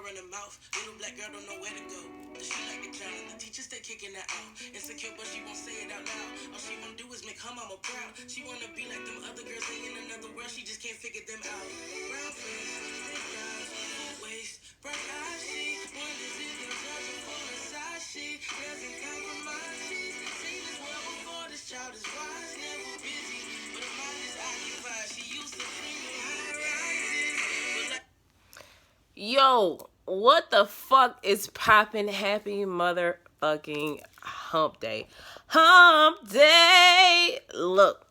in the mouth. Little black girl don't know where to go. She like the clown and the teacher stay kicking her out. Insecure, but she won't say it out loud. All she wanna do is make her mama proud. She wanna be like them other girls, they in another world. She just can't figure them out. Brown face, thick eyes, full waist, bright eyes. She wonders if they're judging for her side. She doesn't compromise. She's seen this world before. This child is wise, never busy, but her mind is occupied. She used to dream of high rises, but like Yo, what the fuck is poppin'? Happy motherfucking hump day. Hump day! Look,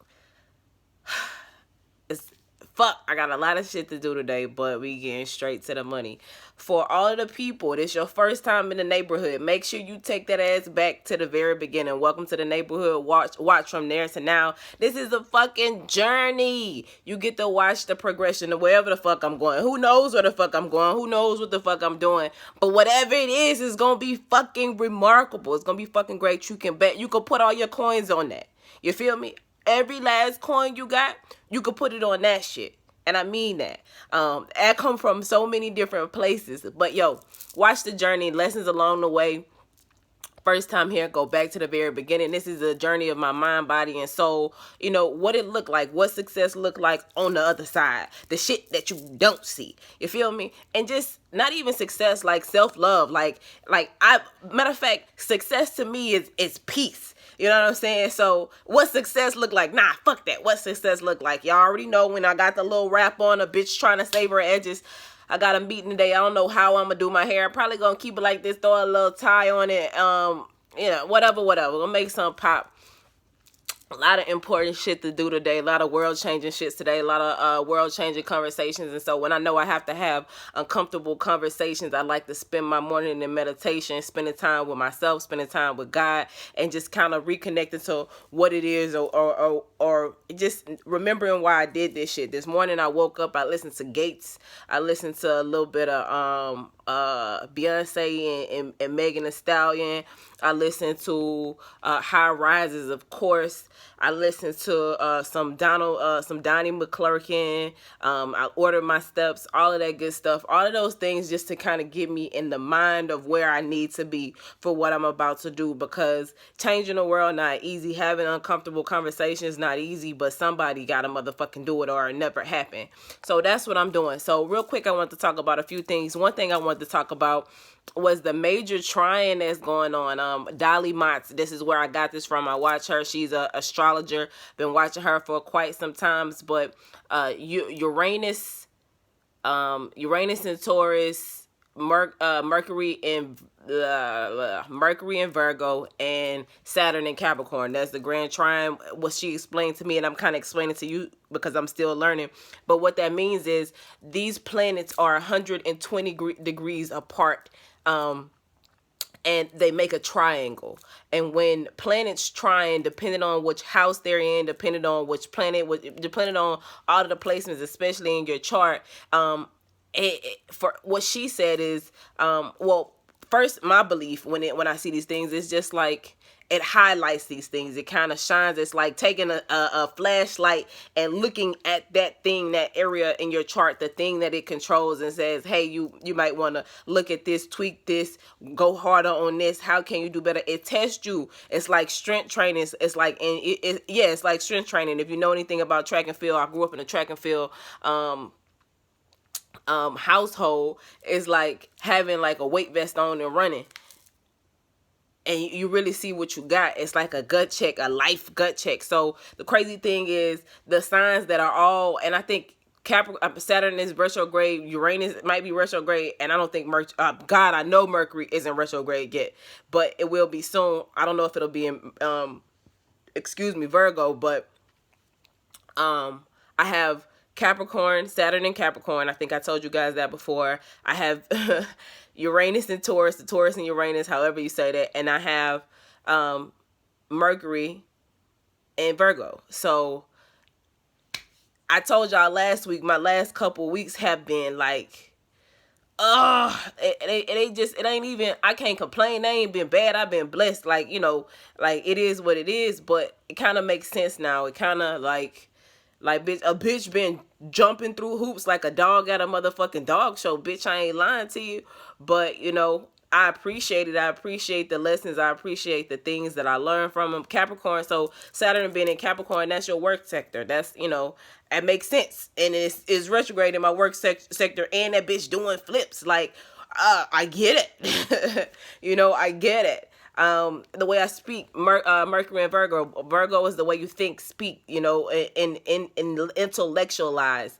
it's fuck. I got a lot of shit to do today, but we getting straight to the money. For all of the people, this your first time in the neighborhood, make sure you take that ass back to the very beginning. Welcome to the neighborhood. Watch from there to now. This is a fucking journey. You get to watch the progression of wherever the fuck I'm going. Who knows where the fuck I'm going? Who knows what the fuck I'm doing? But whatever it is gonna be fucking remarkable. It's gonna be fucking great. You can bet. You can put all your coins on that. You feel me? Every last coin you got, you can put it on that shit. And I mean that. I come from so many different places. But yo, watch the journey, lessons along the way. First time here, go back to the very beginning. This is a journey of my mind, body, and soul. You know, what it looked like, what success looked like on the other side. The shit that you don't see. You feel me? And just not even success, like self-love. Matter of fact, success to me is peace. You know what I'm saying? So what success look like? Nah, fuck that. What success look like? Y'all already know when I got the little wrap on, a bitch trying to save her edges. I got a meeting today. I don't know how I'm gonna do my hair. I'm probably gonna keep it like this, throw a little tie on it. Whatever. Gonna make something pop. A lot of important shit to do today. A lot of world-changing shits today. A lot of world-changing conversations. And so when I know I have to have uncomfortable conversations, I like to spend my morning in meditation, spending time with myself, spending time with God, and just kind of reconnecting to what it is or just remembering why I did this shit. This morning I woke up, I listened to Gates. I listened to a little bit of Beyonce and Megan Thee Stallion. I listened to High Rises, of course. I listened to some Donnie McClurkin. I ordered my steps, all of that good stuff. All of those things just to kind of get me in the mind of where I need to be for what I'm about to do. Because changing the world not easy. Having uncomfortable conversations not easy. But somebody got to motherfucking do it or it never happened. So that's what I'm doing. So real quick, I want to talk about a few things. One thing I wanted to talk about was the major Trine that's going on. Dolly Motts, this is where I got this from. I watch her. She's an astrologer. Been watching her for quite some times. But Uranus and Taurus, Mercury in Virgo, and Saturn in Capricorn. That's the grand trine. What she explained to me, and I'm kind of explaining to you because I'm still learning. But what that means is these planets are 120 degrees apart. And they make a triangle. And when planets trine, depending on which house they're in, depending on which planet, depending on all of the placements, especially in your chart, for what she said is, first, my belief when I see these things is just like, it highlights these things. It kind of shines. It's like taking a flashlight and looking at that thing, that area in your chart, the thing that it controls, and says, hey, you might want to look at this, tweak this, go harder on this. How can you do better? It tests you. It's like strength training. It's like, it's like strength training. If you know anything about track and field, I grew up in a track and field household. Is like having like a weight vest on and running. And you really see what you got. It's like a gut check, a life gut check. So the crazy thing is the signs that are all, and I think Saturn is retrograde, Uranus might be retrograde, and I don't think I know Mercury isn't retrograde yet, but it will be soon. I don't know if it'll be in Virgo, but I have Capricorn, Saturn and Capricorn. I think I told you guys that before. I have Uranus and Taurus, the Taurus and Uranus, however you say that. And I have Mercury and Virgo. So I told y'all last week, my last couple weeks have been like, it ain't even, I can't complain. They ain't been bad. I've been blessed. Like it is what it is, but it kind of makes sense now. It kind of like Like, bitch, a bitch been jumping through hoops like a dog at a motherfucking dog show. Bitch, I ain't lying to you. But, you know, I appreciate it. I appreciate the lessons. I appreciate the things that I learned from them. Capricorn, so Saturn being in Capricorn, that's your work sector. That's, you know, it makes sense. And it's retrograde in my work sector, and that bitch doing flips. Like, I get it. You know, I get it. The way I speak, Mercury and Virgo. Virgo is the way you think, speak, you know, in intellectualize.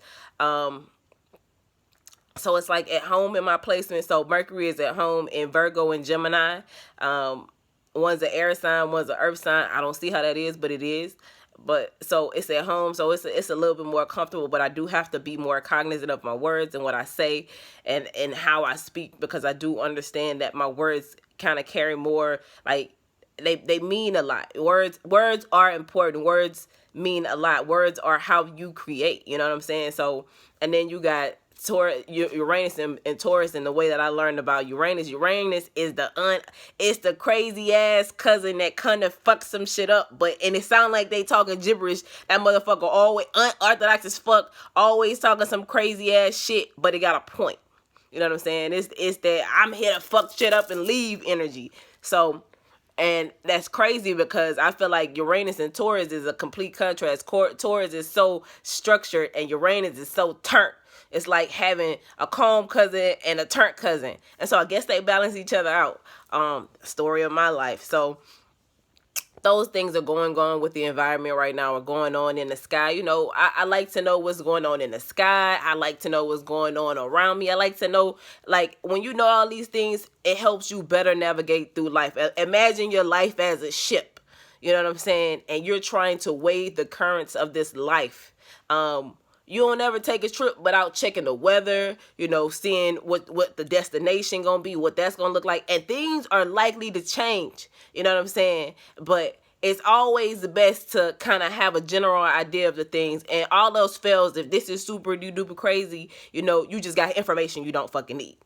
So it's like at home in my placement. So Mercury is at home in Virgo and Gemini. One's an air sign, one's an earth sign. I don't see how that is, but it is. But so it's at home, so it's a little bit more comfortable. But I do have to be more cognizant of my words and what I say, and how I speak, because I do understand that my words kind of carry more, like they mean a lot. Words are important. Words mean a lot. Words are how you create. You know what I'm saying? So, and then you got Uranus and Taurus. And the way that I learned about Uranus is it's the crazy ass cousin that kind of fucks some shit up, and it sound like they talking gibberish. That motherfucker always unorthodox as fuck, always talking some crazy ass shit, but it got a point. You know what I'm saying? It's that I'm here to fuck shit up and leave energy. So, and that's crazy because I feel like Uranus and Taurus is a complete contrast. Taurus is so structured and Uranus is so turnt. It's like having a calm cousin and a turnt cousin. And so I guess they balance each other out. Story of my life. So those things are going on with the environment right now, are going on in the sky. You know, I like to know what's going on in the sky. I like to know what's going on around me. I like to know, like, when you know all these things, it helps you better navigate through life. Imagine your life as a ship. You know what I'm saying? And you're trying to wade the currents of this life. You don't ever take a trip without checking the weather, you know, seeing what the destination gonna be, what that's gonna look like. And things are likely to change. You know what I'm saying? But it's always the best to kind of have a general idea of the things. And all else fails, if this is super duper crazy, you know, you just got information you don't fucking need.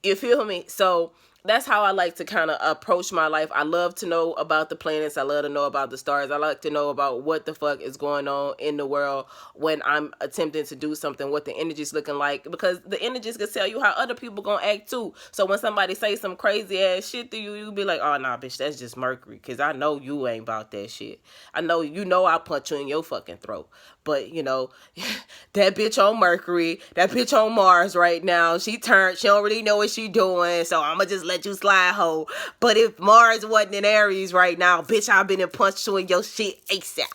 You feel me? So that's how I like to kind of approach my life. I love to know about the planets. I love to know about the stars. I like to know about what the fuck is going on in the world when I'm attempting to do something, what the energy's looking like, because the energies can tell you how other people gonna act too. So when somebody say some crazy ass shit to you, you be like, oh nah, bitch, that's just Mercury, because I know you ain't about that shit. I know I'll punch you in your fucking throat. But, you know, that bitch on Mercury, that bitch on Mars right now, she turned, she don't really know what she doing, so I'ma just let you slide, ho. But if Mars wasn't in Aries right now, bitch, I've been and punched you in your shit ASAP.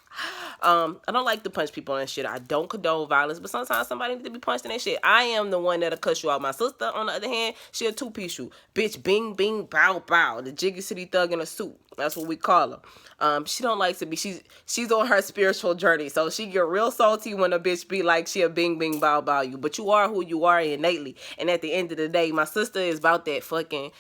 I don't like to punch people and shit. I don't condone violence, but sometimes somebody needs to be punched in that shit. I am the one that'll cuss you out. My sister, on the other hand, she a two-piece shoe. Bitch, bing, bing, bow, bow. The Jiggy City Thug in a suit. That's what we call her. She don't like to be, she's on her spiritual journey, so she get real salty when a bitch be like she a bing, bing, bow, bow you. But you are who you are innately. And at the end of the day, my sister is about that fucking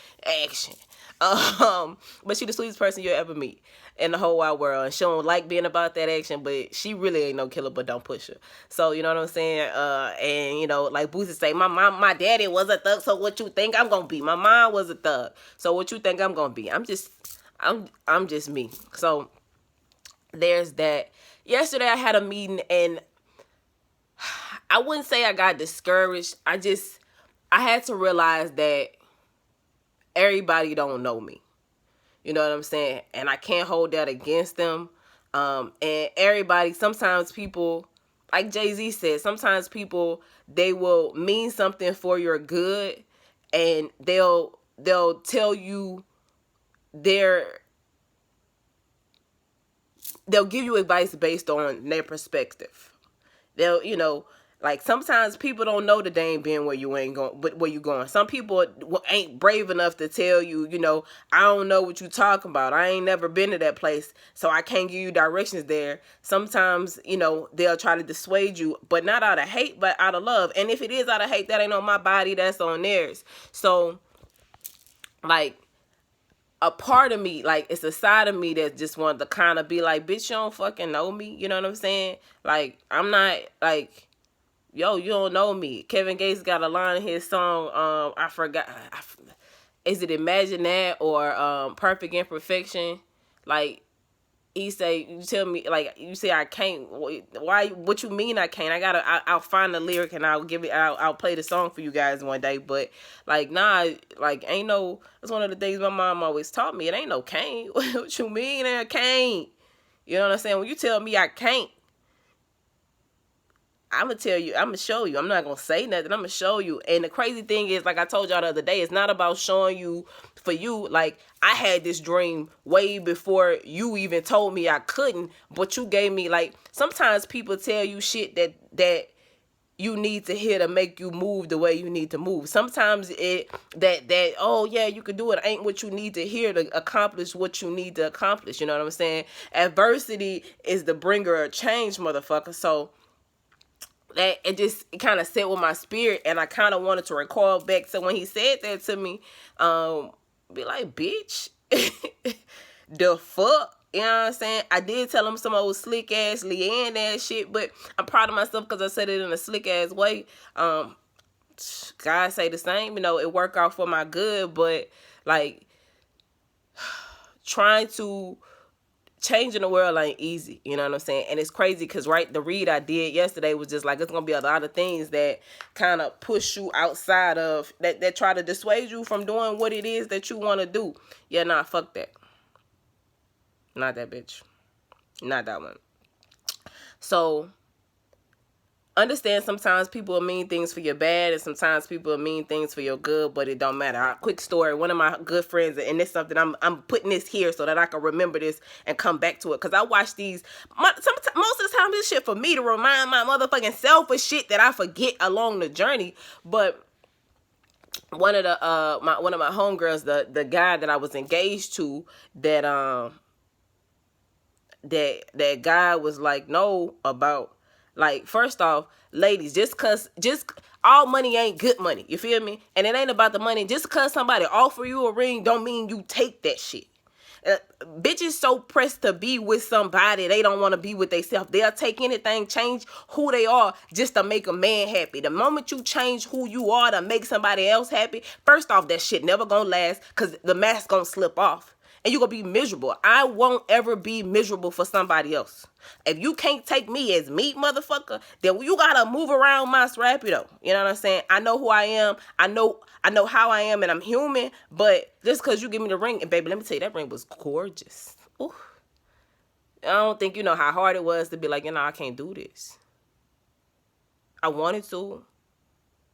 action. But she the sweetest person you'll ever meet in the whole wide world, and she don't like being about that action, but she really ain't no killer, but don't push her. So you know what I'm saying? And you know, like Boosie say, my daddy was a thug, so what you think I'm gonna be? My mom was a thug, so what you think I'm gonna be? I'm just me. So there's that. Yesterday I had a meeting, and I wouldn't say I got discouraged. I had to realize that everybody don't know me. You know what I'm saying? And I can't hold that against them. And everybody, sometimes people, like Jay-Z said, sometimes people, they will mean something for your good, and they'll tell you they'll give you advice based on their perspective. They'll, you know, like sometimes people don't know that they ain't been where you ain't going, but where you going. Some people ain't brave enough to tell you, you know, I don't know what you talking about. I ain't never been to that place, so I can't give you directions there. Sometimes, you know, they'll try to dissuade you, but not out of hate, but out of love. And if it is out of hate, that ain't on my body, that's on theirs. So, like, a part of me, like, it's a side of me that just wanted to kind of be like, bitch, you don't fucking know me. You know what I'm saying? Like, I'm not, like, yo, you don't know me. Kevin Gates got a line in his song, I forgot, is it Imagine That or Perfect Imperfection? Like, he say, you tell me, like, you say I can't. Why? What you mean I can't? I'll find the lyric and I'll play the song for you guys one day. But like, nah, like, ain't no. That's one of the things my mom always taught me. It ain't no can't. What you mean I can't? You know what I'm saying? When you tell me I can't, I'm gonna tell you, I'm gonna show you. I'm not gonna say nothing. I'm gonna show you. And the crazy thing is, like I told y'all the other day, it's not about showing you for you. Like, I had this dream way before you even told me I couldn't, but you gave me, like, sometimes people tell you shit that you need to hear to make you move the way you need to move. Sometimes that oh yeah, you can do it ain't what you need to hear to accomplish what you need to accomplish. You know what I'm saying? Adversity is the bringer of change, motherfucker. So that it kind of set with my spirit, and I kind of wanted to recall back to when he said that to me. Be like, bitch, the fuck. You know what I'm saying? I did tell him some old slick ass Leanne ass shit, but I'm proud of myself because I said it in a slick ass way. God say the same, you know, it worked out for my good, but like trying to changing the world ain't easy, you know what I'm saying? And it's crazy because, right, the read I did yesterday was just like, it's gonna be a lot of things that kind of push you outside of that try to dissuade you from doing what it is that you want to do. Yeah, nah, fuck that. Not that bitch. Not that one. So understand, sometimes people will mean things for your bad, and sometimes people will mean things for your good, but it don't matter. Quick story. One of my good friends, and it's something I'm putting this here so that I can remember this and come back to it. Because I watch these, most of the time, this shit for me to remind my motherfucking self of shit that I forget along the journey. But one of my homegirls, the guy that I was engaged to, that guy was like, no, about, like, first off, ladies, just all money ain't good money, you feel me? And it ain't about the money. Just cause somebody offer you a ring don't mean you take that shit. Bitches so pressed to be with somebody, they don't want to be with themselves. They'll take anything, change who they are just to make a man happy. The moment you change who you are to make somebody else happy, first off, that shit never gonna last, because the mask gonna slip off. And you're going to be miserable. I won't ever be miserable for somebody else. If you can't take me as me, motherfucker, then you got to move around my rapido. You know what I'm saying? I know who I am. I know how I am, and I'm human. But just because you give me the ring, and baby, let me tell you, that ring was gorgeous. Ooh. I don't think you know how hard it was to be like, I can't do this. I wanted to.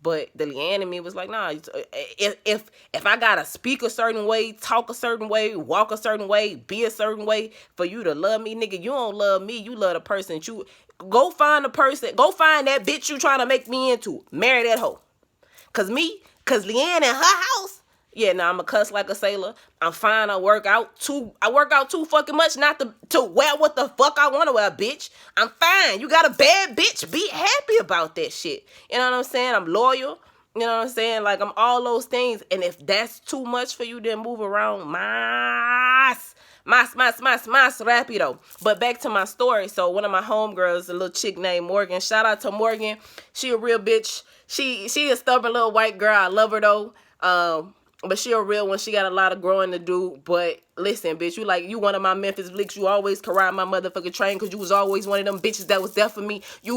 But the Leanne in me was like, nah, if I gotta speak a certain way, talk a certain way, walk a certain way, be a certain way for you to love me, nigga, you don't love me. You love the person. You go find the person. Go find that bitch you trying to make me into. Marry that hoe. Cause Leanne in her house, yeah, nah, I'm a cuss like a sailor. I'm fine. I work out too fucking much not to wear what the fuck I want to wear, bitch. I'm fine. You got a bad bitch. Be happy about that shit. You know what I'm saying? I'm loyal. You know what I'm saying? Like, I'm all those things. And if that's too much for you, then move around. Mas rapido. But back to my story. So one of my homegirls, a little chick named Morgan. Shout out to Morgan. She a real bitch. She a stubborn little white girl. I love her though. But she a real one. She got a lot of growing to do. But listen, bitch, you one of my Memphis Blicks. You always can ride my motherfucking train because you was always one of them bitches that was there for me. You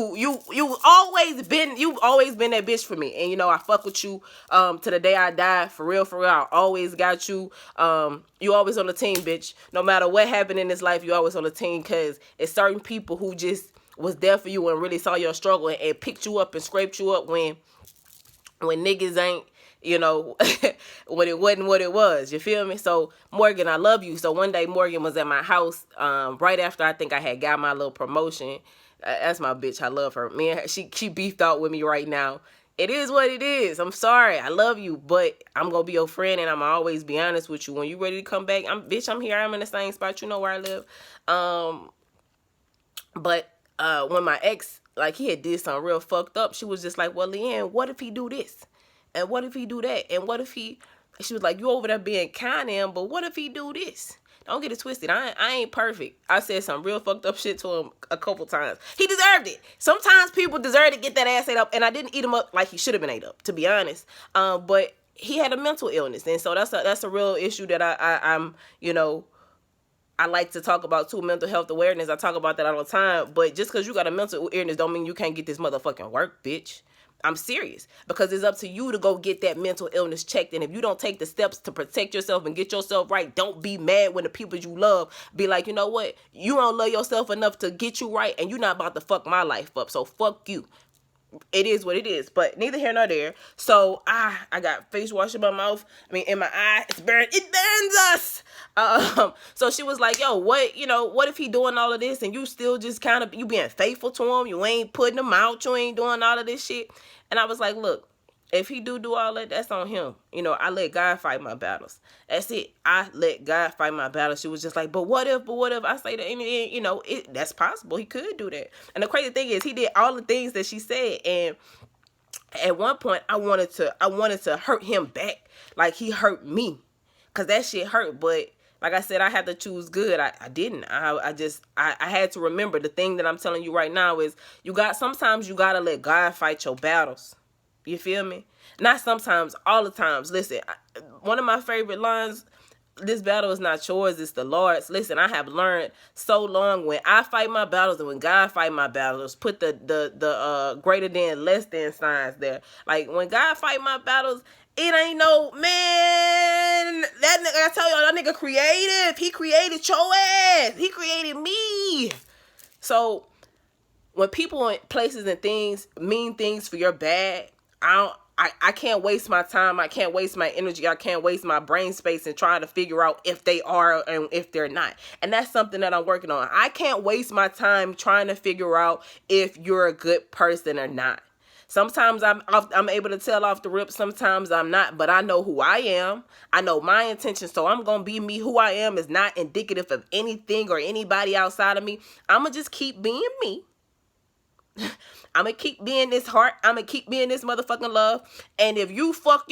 always been that bitch for me. And I fuck with you to the day I die. For real. I always got you. You always on the team, bitch. No matter what happened in this life, you always on the team, because it's certain people who just was there for you and really saw your struggle and picked you up and scraped you up when niggas ain't, when it wasn't what it was. You feel me? So, Morgan, I love you. So, one day, Morgan was at my house right after I think I had got my little promotion. That's my bitch. I love her. Man, she beefed out with me right now. It is what it is. I'm sorry. I love you, but I'm going to be your friend, and I'm going to always be honest with you. When you ready to come back, I'm here. I'm in the same spot. You know where I live. But when my ex, like, he had did something real fucked up, she was just like, well, Leanne, what if he do this? And what if he do that? And what if she was like, you over there being kind to him, but what if he do this? Don't get it twisted. I ain't perfect. I said some real fucked up shit to him a couple times. He deserved it. Sometimes people deserve to get that ass ate up, and I didn't eat him up like he should have been ate up, to be honest. But he had a mental illness, and so that's a real issue that I'm, I like to talk about too, mental health awareness. I talk about that all the time. But just because you got a mental illness don't mean you can't get this motherfucking work, bitch. I'm serious, because it's up to you to go get that mental illness checked. And if you don't take the steps to protect yourself and get yourself right, don't be mad when the people you love be like, you know what? You don't love yourself enough to get you right, and you're not about to fuck my life up. So fuck you. It is what it is, but neither here nor there. So I got face wash in my mouth. I mean, in my eye. It burns us. So she was like, yo, what if he doing all of this and you still just kind of, you being faithful to him, you ain't putting him out, you ain't doing all of this shit. And I was like, look, if he do all that, that's on him. I let God fight my battles. That's it. I let God fight my battles. She was just like, but what if? I say that, and that's possible. He could do that. And the crazy thing is, he did all the things that she said. And at one point, I wanted to hurt him back, like he hurt me, cause that shit hurt. But like I said, I had to choose good. I didn't. I had to remember the thing that I'm telling you right now is sometimes you gotta let God fight your battles. You feel me? Not sometimes, all the times. Listen, one of my favorite lines, this battle is not yours, it's the Lord's. Listen, I have learned so long, when I fight my battles and when God fight my battles, put the greater than, less than signs there. Like, when God fight my battles, it ain't no, man, that nigga, I tell y'all, that nigga creative. He created your ass. He created me. So, when people in places and things mean things for your bad, I can't waste my time. I can't waste my energy. I can't waste my brain space in trying to figure out if they are and if they're not. And that's something that I'm working on. I can't waste my time trying to figure out if you're a good person or not. Sometimes I'm able to tell off the rip. Sometimes I'm not. But I know who I am. I know my intentions. So I'm going to be me. Who I am is not indicative of anything or anybody outside of me. I'm going to just keep being me. I'm going to keep being this heart. I'm going to keep being this motherfucking love. And if you fuck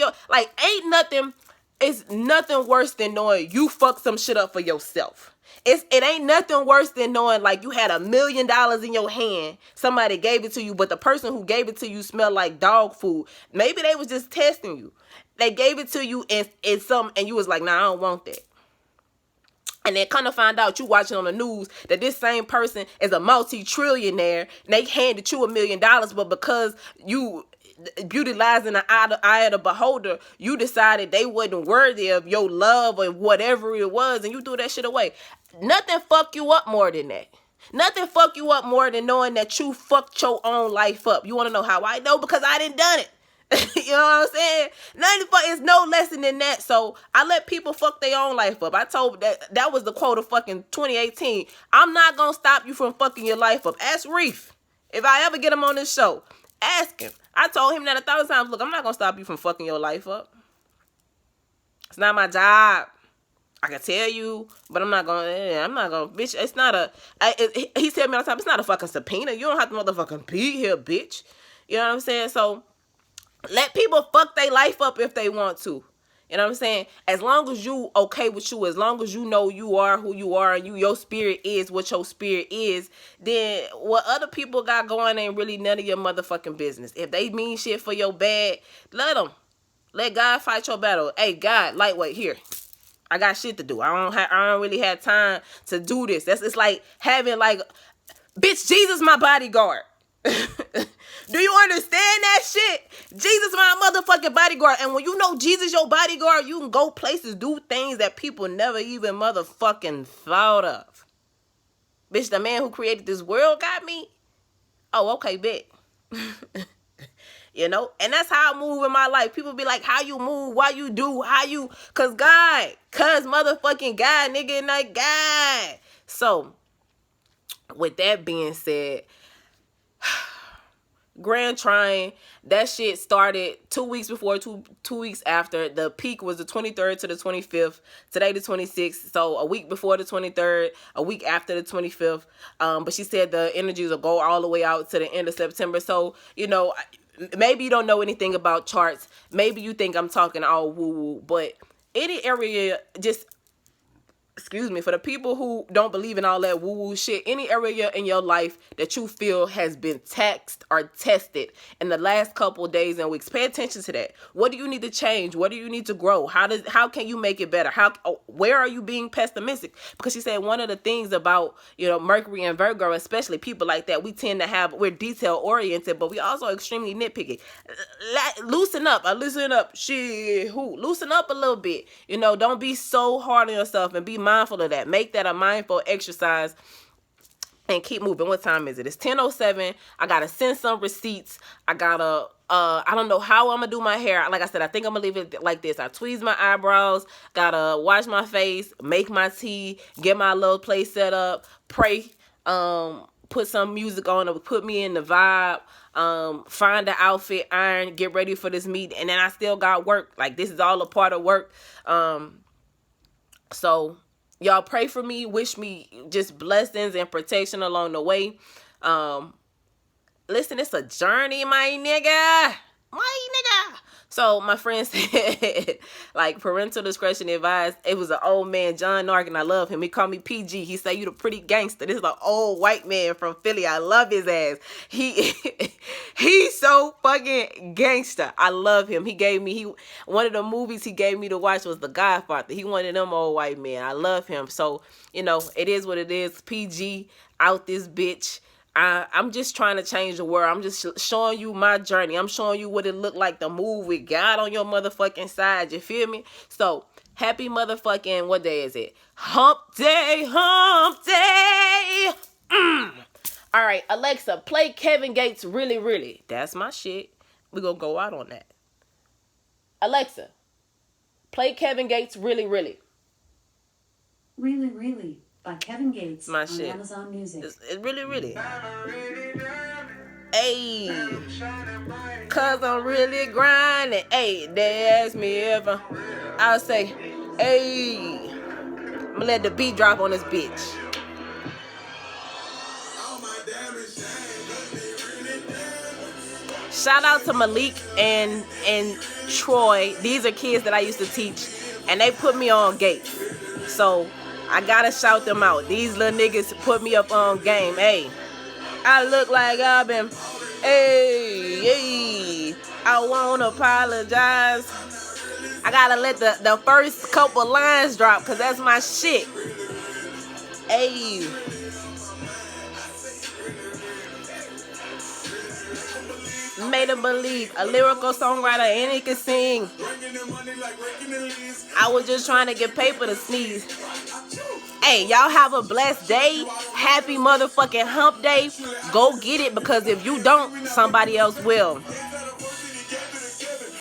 it's nothing worse than knowing you fuck some shit up for yourself. It ain't nothing worse than knowing like you had $1 million in your hand. Somebody gave it to you, but the person who gave it to you smelled like dog food. Maybe they was just testing you. They gave it to you and you was like, nah, I don't want that. And then kind of find out you watching on the news that this same person is a multi-trillionaire and they handed you $1 million, but because you utilizing the eye of the beholder, you decided they wasn't worthy of your love or whatever it was, and you threw that shit away. Nothing fuck you up more than that. Nothing fuck you up more than knowing that you fucked your own life up. You want to know how I know? Because I didn't done it. You know what I'm saying? It's no lesson than that. So I let people fuck their own life up. I told that was the quote of fucking 2018. I'm not gonna stop you from fucking your life up. Ask Reef. If I ever get him on this show, ask him. I told him that 1,000 times. Look, I'm not gonna stop you from fucking your life up. It's not my job. I can tell you, but I'm not gonna, bitch, it's not he said me all the time, it's not a fucking subpoena. You don't have to motherfucking be here, bitch. You know what I'm saying? So, let people fuck their life up if they want to. You know what I'm saying? As long as you okay with you, as long as you know you are who you are and your spirit is what your spirit is, then what other people got going ain't really none of your motherfucking business. If they mean shit for your bad, let them. Let God fight your battle. Hey, God, lightweight, here. I got shit to do. I don't really have time to do this. It's like having like, bitch, Jesus my bodyguard. Do you understand that shit? Jesus my motherfucking bodyguard. And when you know Jesus your bodyguard, you can go places, do things that people never even motherfucking thought of. Bitch, the man who created this world got me? Oh, okay, bet. You know? And that's how I move in my life. People be like, how you move, why you do, cause motherfucking God, nigga, and that God. So, with that being said, Grand Trine, that shit started 2 weeks before, two weeks after. The peak was the 23rd to the 25th. Today the 26th. So a week before the 23rd, a week after the 25th. But she said the energies will go all the way out to the end of September. So, you know, maybe you don't know anything about charts. Maybe you think I'm talking all woo-woo. But any area, just excuse me, for the people who don't believe in all that woo-woo shit, any area in your life that you feel has been taxed or tested in the last couple of days and weeks, pay attention to that. What do you need to change? What do you need to grow? How can you make it better? Where are you being pessimistic? Because she said one of the things about, Mercury and Virgo, especially people like that, we're detail oriented, but we also extremely nitpicky. Loosen up. Loosen up a little bit. Don't be so hard on yourself, and be mindful of that. Make that a mindful exercise and keep moving. What time is it? It's 10:07. I gotta send some receipts. I don't know how I'm gonna do my hair. Like I said, I think I'm gonna leave it like this. I tweeze my eyebrows, gotta wash my face, make my tea, get my little place set up, pray, put some music on to put me in the vibe, find the outfit, iron, get ready for this meet, and then I still got work. Like, this is all a part of work. So y'all pray for me, wish me just blessings and protection along the way. Listen, it's a journey, my nigga. So my friend said, like, parental discretion advised. It was an old man, John Narkin. I love him. He called me PG. He said, "You the pretty gangster." This is an old white man from Philly. I love his ass. He's so fucking gangster. I love him. One of the movies he gave me to watch was The Godfather. He one of them old white men. I love him. So, it is what it is. PG out this bitch. I'm just trying to change the world. I'm just showing you my journey. I'm showing you what it looked like to move with God on your motherfucking side. You feel me? So, happy motherfucking, what day is it? Hump day. All right, Alexa, play Kevin Gates Really, Really. That's my shit. We're going to go out on that. Alexa, play Kevin Gates Really, Really. Really, Really by Kevin Gates my on shit. Amazon Music. It's really, really. Hey, cause I'm really grinding. Hey, they ask me if I'll say, hey, I'm gonna let the beat drop on this bitch. Shout out to Malik and Troy. These are kids that I used to teach, and they put me on Gates. So I gotta shout them out. These little niggas put me up on game. Hey, I look like I've been. Hey, I won't apologize. I gotta let the first couple lines drop, cause that's my shit. Hey. Made them believe, a lyrical songwriter, and he can sing. I was just trying to get paper to sneeze. Hey, y'all have a blessed day. Happy motherfucking hump day. Go get it, because if you don't, somebody else will.